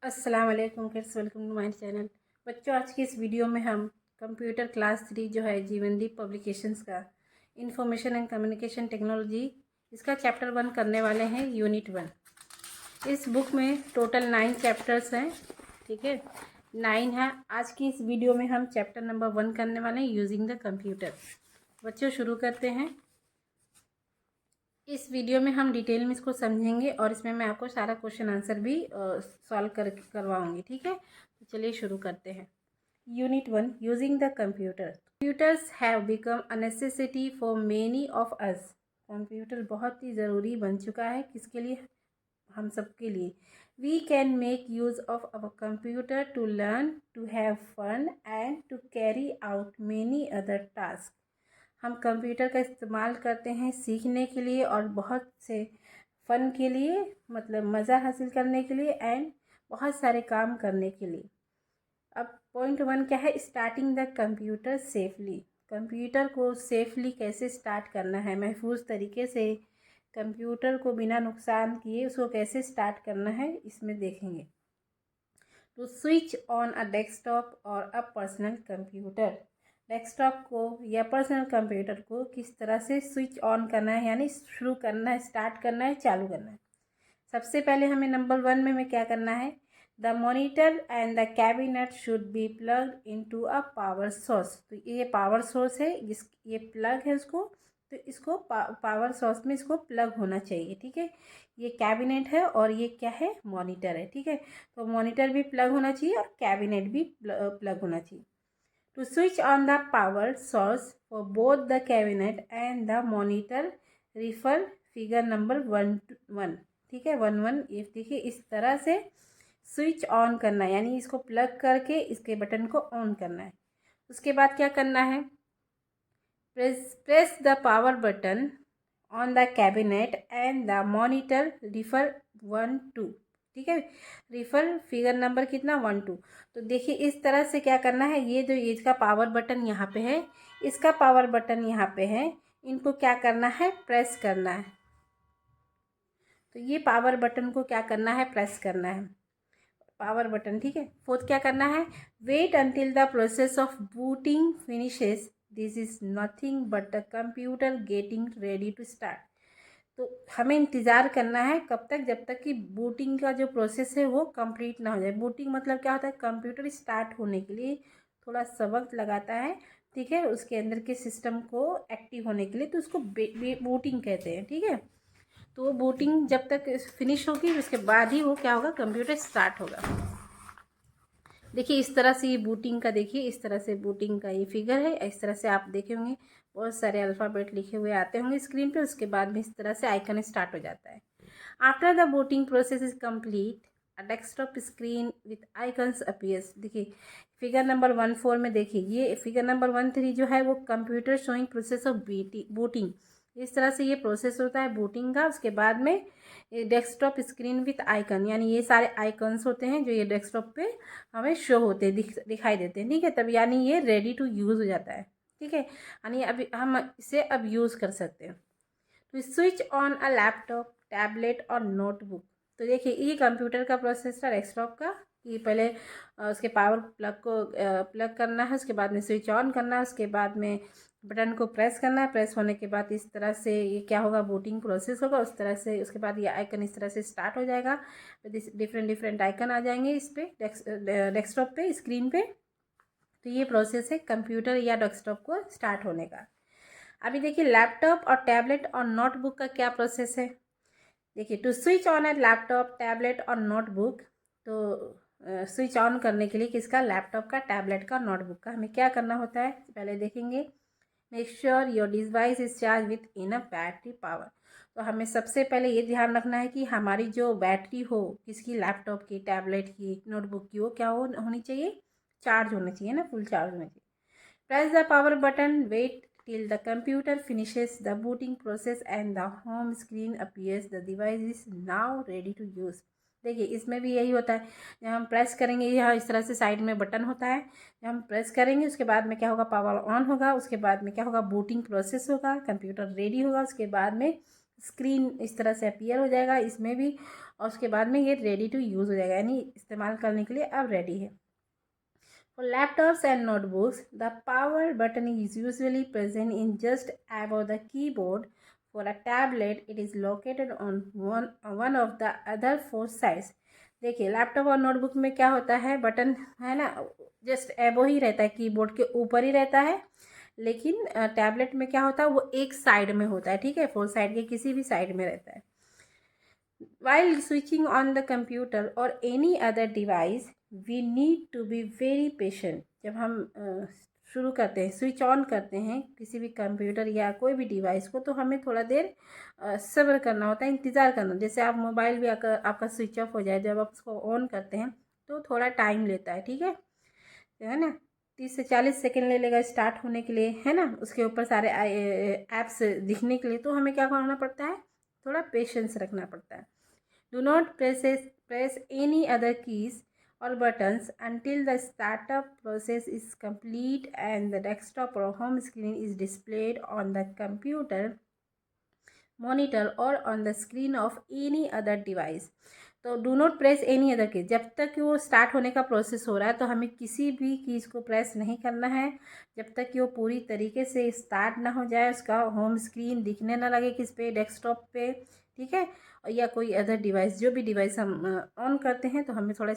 अस्सलाम वालेकुम kids, welcome to my channel. बच्चों, आज की इस वीडियो में हम कंप्यूटर क्लास 3 जो है जीवनदीप पब्लिकेशंस का इंफॉर्मेशन एंड कम्युनिकेशन टेक्नोलॉजी, इसका चैप्टर 1 करने वाले हैं, यूनिट 1। इस बुक में टोटल 9 चैप्टर्स हैं, ठीक है, 9 है। आज की इस वीडियो में हम चैप्टर नंबर 1 करने वाले हैं, यूजिंग द कंप्यूटर। बच्चों, शुरू करते हैं। इस वीडियो में हम डिटेल में इसको समझेंगे और इसमें मैं आपको सारा क्वेश्चन आंसर भी सॉल्व करवाऊंगी, ठीक है। तो चलिए शुरू करते हैं। Unit 1, using the computer. Computers have become a necessity for many of us. Computer बहुत ही ज़रूरी बन चुका है, किसके लिए? हम सब के लिए। We can make use of our computer to learn, to have fun and to carry out many other task. हम कंप्यूटर का इस्तेमाल करते हैं सीखने के लिए और बहुत से फ़न के लिए, मतलब मज़ा हासिल करने के लिए, एंड बहुत सारे काम करने के लिए। अब पॉइंट 1 क्या है? Starting the computer safely. Computer को सेफली कैसे स्टार्ट करना है, महफूज तरीके से कंप्यूटर को बिना नुकसान किए उसको कैसे स्टार्ट करना है, इसमें देखेंगे। To switch on a desktop और अ पर्सनल कंप्यूटर। डेस्कटॉप को या पर्सनल कंप्यूटर को किस तरह से स्विच ऑन करना है, यानी शुरू करना है, स्टार्ट करना है, चालू करना है। सबसे पहले हमें नंबर 1 में क्या करना है? The monitor and the cabinet should be plugged into a power source. तो ये पावर सोर्स है, ये प्लग है उसको, तो इसको पावर सोर्स में इसको प्लग होना चाहिए, ठीक है। ये कैबिनेट है और ये क्या है? मॉनिटर है, ठीक है। तो मॉनिटर भी प्लग होना चाहिए और कैबिनेट भी प्लग होना चाहिए। To switch on the power source for both the cabinet and the monitor, refer figure number 1, ठीक है, 1 ये देखिए, इस तरह से स्विच ऑन करना है, यानी इसको प्लग करके इसके बटन को ऑन करना है। उसके बाद क्या करना है? Press the power button on the cabinet and the monitor, refer 1, 2, ठीक है। रिफर फिगर नंबर कितना? 1, 2। तो देखिए इस तरह से क्या करना है, ये जो इसका पावर बटन यहाँ पे है, इसका पावर बटन यहाँ पे है, इनको क्या करना है? प्रेस करना है। तो ये पावर बटन को क्या करना है? प्रेस करना है, पावर बटन, ठीक है। फोर्थ क्या करना है? Wait until the process of booting finishes. This is nothing but the computer getting ready to start. तो हमें इंतज़ार करना है कब तक? जब तक कि बूटिंग का जो प्रोसेस है वो कंप्लीट ना हो जाए। बूटिंग मतलब क्या होता है? कंप्यूटर स्टार्ट होने के लिए थोड़ा सा वक्त लगाता है, ठीक है, उसके अंदर के सिस्टम को एक्टिव होने के लिए, तो उसको बूटिंग कहते हैं, ठीक है। तो वो बूटिंग जब तक फिनिश होगी उसके बाद ही वो क्या होगा? कंप्यूटर स्टार्ट होगा। देखिए इस तरह से ये बूटिंग का, देखिए इस तरह से बूटिंग का ये फिगर है। इस तरह से आप देखे होंगे बहुत सारे अल्फ़ाबेट लिखे हुए आते होंगे स्क्रीन पे, उसके बाद में इस तरह से आइकन स्टार्ट हो जाता है। After the booting process is complete, a desktop screen with icons appears. देखिए फिगर नंबर 1, 4 में देखिए, ये फिगर नंबर 1, 3 जो है वो computer showing process of booting. इस तरह से ये प्रोसेस होता है बूटिंग का। उसके बाद में डेस्कटॉप स्क्रीन विथ आइकन, यानी ये सारे आइकन्स होते हैं जो ये डेस्कटॉप पे हमें शो होते हैं, दिखाई देते हैं, ठीक है। तब यानी ये रेडी टू यूज़ हो जाता है, ठीक है, यानी अभी हम इसे अब यूज़ कर सकते हैं। तो switch on a laptop, tablet और नोटबुक। तो देखिए ये कंप्यूटर का प्रोसेस था डेस्कटॉप का, कि पहले उसके पावर प्लग को प्लग करना है, उसके बाद में स्विच ऑन करना है, उसके बाद में बटन को प्रेस करना है। प्रेस होने के बाद इस तरह से ये क्या होगा? बूटिंग प्रोसेस होगा। उस तरह से उसके बाद ये आइकन इस तरह से स्टार्ट हो जाएगा। डिफरेंट डिफरेंट आइकन आ जाएंगे इस पे डेस्कटॉप पे, स्क्रीन पे। तो ये प्रोसेस है कंप्यूटर या डेस्कटॉप को स्टार्ट होने का। अभी देखिए लैपटॉप और टैबलेट और नोटबुक का क्या प्रोसेस है। देखिए to switch on a laptop, tablet और नोटबुक, तो स्विच ऑन करने के लिए किसका? लैपटॉप का, टैबलेट का, नोटबुक का हमें क्या करना होता है पहले देखेंगे। Make sure your device is charge with enough battery power. तो हमें सबसे पहले ये ध्यान रखना है कि हमारी जो बैटरी हो, किसकी? लैपटॉप की, टैबलेट की, नोटबुक की, वो क्या होनी चाहिए? चार्ज होनी चाहिए ना, फुल चार्ज होनी चाहिए। Press the power button, wait till the computer finishes the booting process and the home screen appears. The device is now ready to use. देखिए इसमें भी यही होता है, जब हम प्रेस करेंगे, यहाँ इस तरह से साइड में बटन होता है, जब हम प्रेस करेंगे उसके बाद में क्या होगा? पावर ऑन होगा। उसके बाद में क्या होगा? बूटिंग प्रोसेस होगा, कंप्यूटर रेडी होगा। उसके बाद में स्क्रीन इस तरह से अपीयर हो जाएगा। इसमें भी और उसके बाद में ये रेडी टू यूज़ हो जाएगा, यानी इस्तेमाल करने के लिए अब रेडी है। For laptops and notebooks, the power button is usually present in just above the keyboard. For a tablet, it is located on one of the other four sides. देखिए लैपटॉप और नोटबुक में क्या होता है, button है ना just एबो ही रहता है, कीबोर्ड के ऊपर ही रहता है। लेकिन टैबलेट में क्या होता है, वो एक साइड में होता है, ठीक है, फोर साइड के किसी भी साइड में रहता है। While switching on the computer or any other device, we need to be very patient. जब हम शुरू करते हैं, स्विच ऑन करते हैं किसी भी कंप्यूटर या कोई भी डिवाइस को, तो हमें थोड़ा देर सब्र करना होता है, इंतज़ार करना। जैसे आप मोबाइल भी अगर आपका स्विच ऑफ हो जाए, जब आप उसको ऑन करते हैं तो थोड़ा टाइम लेता है, ठीक है ना, 30 से 40 सेकेंड ले लेगा स्टार्ट होने के लिए, है ना, उसके ऊपर सारे ऐप्स दिखने के लिए। तो हमें क्या करना पड़ता है, थोड़ा पेशेंस रखना पड़ता है। Do not press any other keys or buttons until the startup process is complete and the desktop or home screen is displayed on the computer, monitor or on the screen of any other device. तो do not press any other की, जब तक वो start होने का process हो रहा है तो हमें किसी भी कीज़ को प्रेस नहीं करना है, जब तक कि वो पूरी तरीके से स्टार्ट ना हो जाए, उसका होम स्क्रीन दिखने ना लगे किस पे, डेस्कटॉप पे, ठीक है, या कोई अदर डिवाइस, जो भी डिवाइस हम ऑन करते हैं तो हमें थोड़ा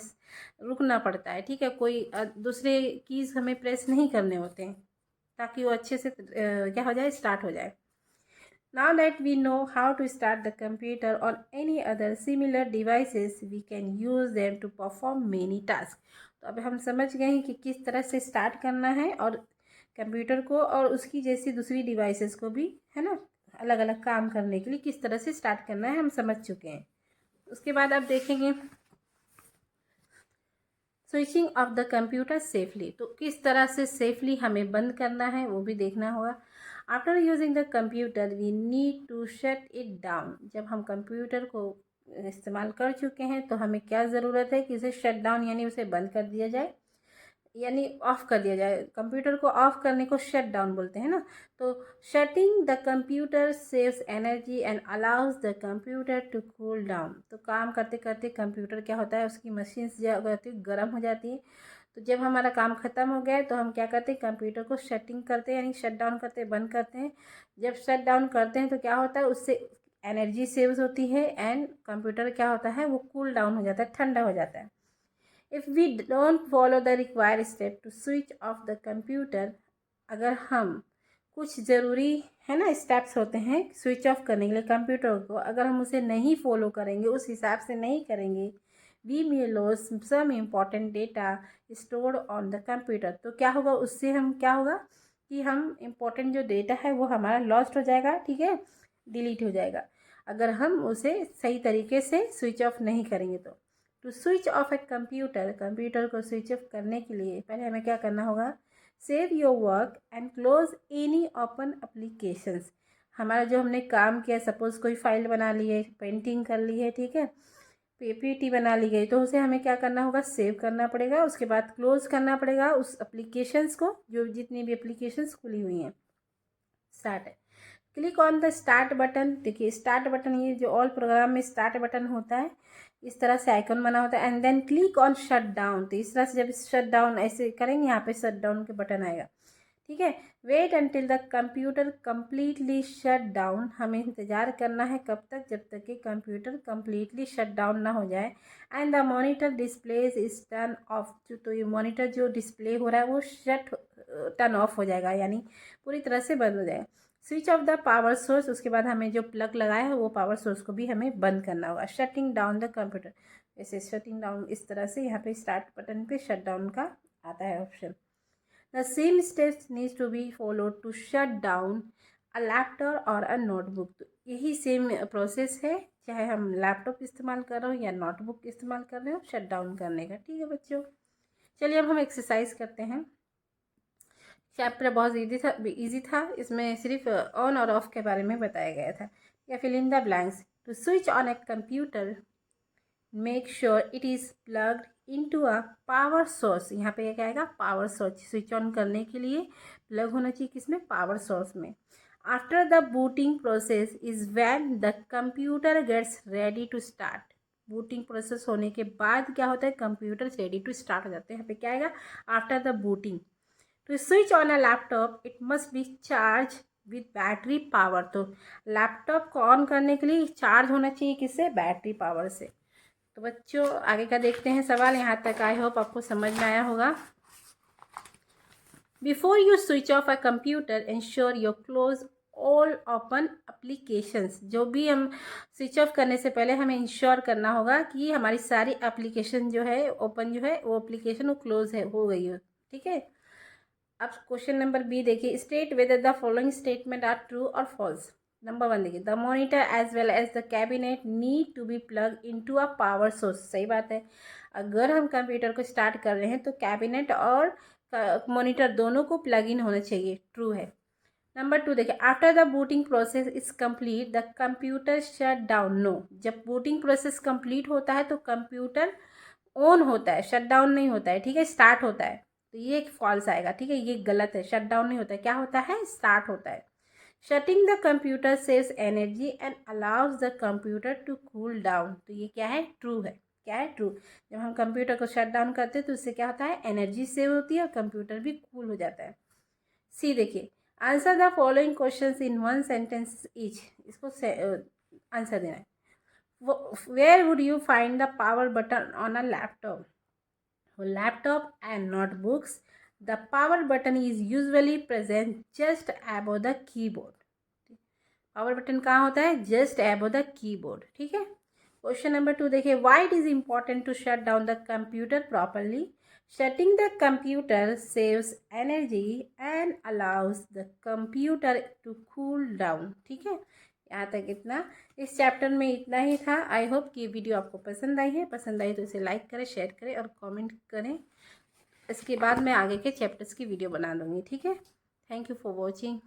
रुकना पड़ता है, ठीक है, कोई दूसरे कीज़ हमें प्रेस नहीं करने होते हैं ताकि वो अच्छे से क्या हो जाए, स्टार्ट हो जाए। Now that we know how to start the computer or any other similar devices, we can use them to perform many tasks. तो अब हम समझ गए हैं कि किस तरह से स्टार्ट करना है, और कंप्यूटर को और उसकी जैसी दूसरी डिवाइसेस को भी, है ना, अलग अलग काम करने के लिए किस तरह से स्टार्ट करना है हम समझ चुके हैं। उसके बाद अब देखेंगे switching off the computer safely, तो किस तरह से सेफली हमें बंद करना है वो भी देखना होगा। After using the computer we need to shut it down, जब हम कंप्यूटर को इस्तेमाल कर चुके हैं तो हमें क्या ज़रूरत है कि इसे शट डाउन यानी उसे बंद कर दिया जाए, यानी ऑफ़ कर दिया जाए। कंप्यूटर को ऑफ़ करने को शट डाउन बोलते हैं ना। तो shutting the computer saves energy and allows the computer to cool down, तो काम करते करते कंप्यूटर क्या होता है, उसकी मशीन्स जो होती है गर्म हो जाती है। तो जब हमारा काम ख़त्म हो गया तो हम क्या करते हैं, कंप्यूटर को शटिंग करते हैं, यानी शट डाउन करते हैं, बंद करते हैं। जब शट डाउन करते हैं तो क्या होता है, उससे एनर्जी सेव्स होती है एंड कंप्यूटर क्या होता है, वो कूल डाउन हो जाता है, ठंडा हो जाता है। If we don't follow the required step to switch off the computer, अगर हम कुछ ज़रूरी है ना स्टेप्स होते हैं स्विच ऑफ करने के लिए कंप्यूटर को, अगर हम उसे नहीं फॉलो करेंगे, उस हिसाब से नहीं करेंगे, we may lose some important data stored on the computer, तो क्या होगा उससे, हम क्या होगा कि हम इम्पोर्टेंट जो डेटा है वो हमारा लॉस्ट हो जाएगा, ठीक है, डिलीट हो जाएगा, अगर हम उसे सही तरीके से स्विच ऑफ नहीं करेंगे। तो to switch off a computer, computer को स्विच ऑफ करने के लिए पहले हमें क्या करना होगा, save your work and close any open applications. हमारा जो हमने काम किया, सपोज कोई फाइल बना ली है, पेंटिंग कर ली है, ठीक है, पीपीटी बना ली गई, तो उसे हमें क्या करना होगा, सेव करना पड़ेगा, उसके बाद क्लोज करना पड़ेगा उस एप्लीकेशंस को, जो जितनी भी एप्लीकेशंस खुली हुई हैं। स्टार्ट है, click on the start button. देखिए स्टार्ट बटन, ये जो ऑल प्रोग्राम में स्टार्ट बटन होता है, इस तरह से आइकन बना होता है। And then click on shut down, तो इस तरह से जब शट डाउन ऐसे करेंगे, यहाँ पे शट डाउन के बटन आएगा, ठीक है। Wait until the computer completely shut down, हमें इंतज़ार करना है कब तक, जब तक कि कंप्यूटर कम्प्लीटली शट डाउन ना हो जाए। And the monitor displays is turn off, तो ये मॉनिटर जो डिस्प्ले हो रहा है वो टर्न ऑफ हो जाएगा, यानी पूरी तरह से बंद हो जाएगा। Switch off the power source, उसके बाद हमें जो प्लग लगाया है वो पावर सोर्स को भी हमें बंद करना होगा। शटिंग डाउन द कंप्यूटर, जैसे शटिंग डाउन इस तरह से, यहाँ पे स्टार्ट बटन पे शट डाउन का आता है option. The same steps needs to be followed to shut down a laptop और अ नोटबुक, तो यही सेम प्रोसेस है, चाहे हम लैपटॉप इस्तेमाल कर रहे हो या नोटबुक इस्तेमाल कर रहे हो, शट डाउन करने का, ठीक है बच्चों। चलिए अब हम एक्सरसाइज करते हैं। चैप्टर बहुत इजी था, इसमें सिर्फ ऑन और ऑफ के बारे में बताया गया था। या fill in the blanks, to switch on a computer make sure it is plugged into a power source, यहाँ पे क्या आएगा, पावर सोर्स। स्विच ऑन करने के लिए प्लग होना चाहिए किसमें, पावर सोर्स में। After the booting process is when the computer gets ready to start, booting process होने के बाद क्या होता है, कंप्यूटर रेडी टू स्टार्ट हो जाते हैं। यहाँ पे क्या आएगा, after the booting to switch on a laptop it must be charge with battery power. तो लैपटॉप को ऑन करने के लिए चार्ज होना चाहिए किससे, बैटरी पावर से। तो बच्चों आगे का देखते हैं सवाल। यहाँ तक आई होप आपको समझ में आया होगा। Before you switch of a computer ensure your close all open applications. जो भी हम स्विच ऑफ करने से पहले हमें इंश्योर करना होगा कि हमारी सारी एप्लीकेशन जो है ओपन जो है वो एप्लीकेशन वो क्लोज है हो गई हो, ठीक है। अब क्वेश्चन नंबर बी देखिए, state whether the following statement are true और फॉल्स। नंबर 1 देखिए, the monitor as well as the cabinet need to be plug into a power source. सही बात है, अगर हम कंप्यूटर को स्टार्ट कर रहे हैं तो कैबिनेट और मॉनिटर दोनों को प्लग इन होना चाहिए, ट्रू है। नंबर 2 देखिए, after the booting process is complete the computer shut down. No, जब बूटिंग प्रोसेस कंप्लीट होता है तो कंप्यूटर ऑन होता है, शट डाउन नहीं होता है, ठीक है, स्टार्ट होता है। तो ये एक फॉल्स आएगा, ठीक है, ये गलत है, शट डाउन नहीं होता है, क्या होता है, स्टार्ट होता है। Shutting the computer saves energy and allows the computer to cool down. तो ये क्या है, ट्रू है। क्या है, ट्रू। जब हम कंप्यूटर को शट डाउन करते हैं तो उससे क्या होता है, एनर्जी सेव होती है और कंप्यूटर भी कूल हो जाता है। सी देखिए, answer the following questions in one sentence each. इसको आंसर देना है। Where would you find the power button on a laptop? Laptop and notebooks, the power button is usually present just above the keyboard. Power button कहाँ होता है, just above the keyboard, ठीक है। Question number 2 देखिए, why it is important to shut down the computer properly? Shutting the computer saves energy and allows the computer to cool down, ठीक है। यहाँ तक इतना, इस चैप्टर में इतना ही था। आई होप कि वीडियो आपको पसंद आई है। पसंद आई तो इसे लाइक करें, शेयर करें और कमेंट करें। इसके बाद मैं आगे के चैप्टर्स की वीडियो बना दूँगी, ठीक है। Thank you for watching.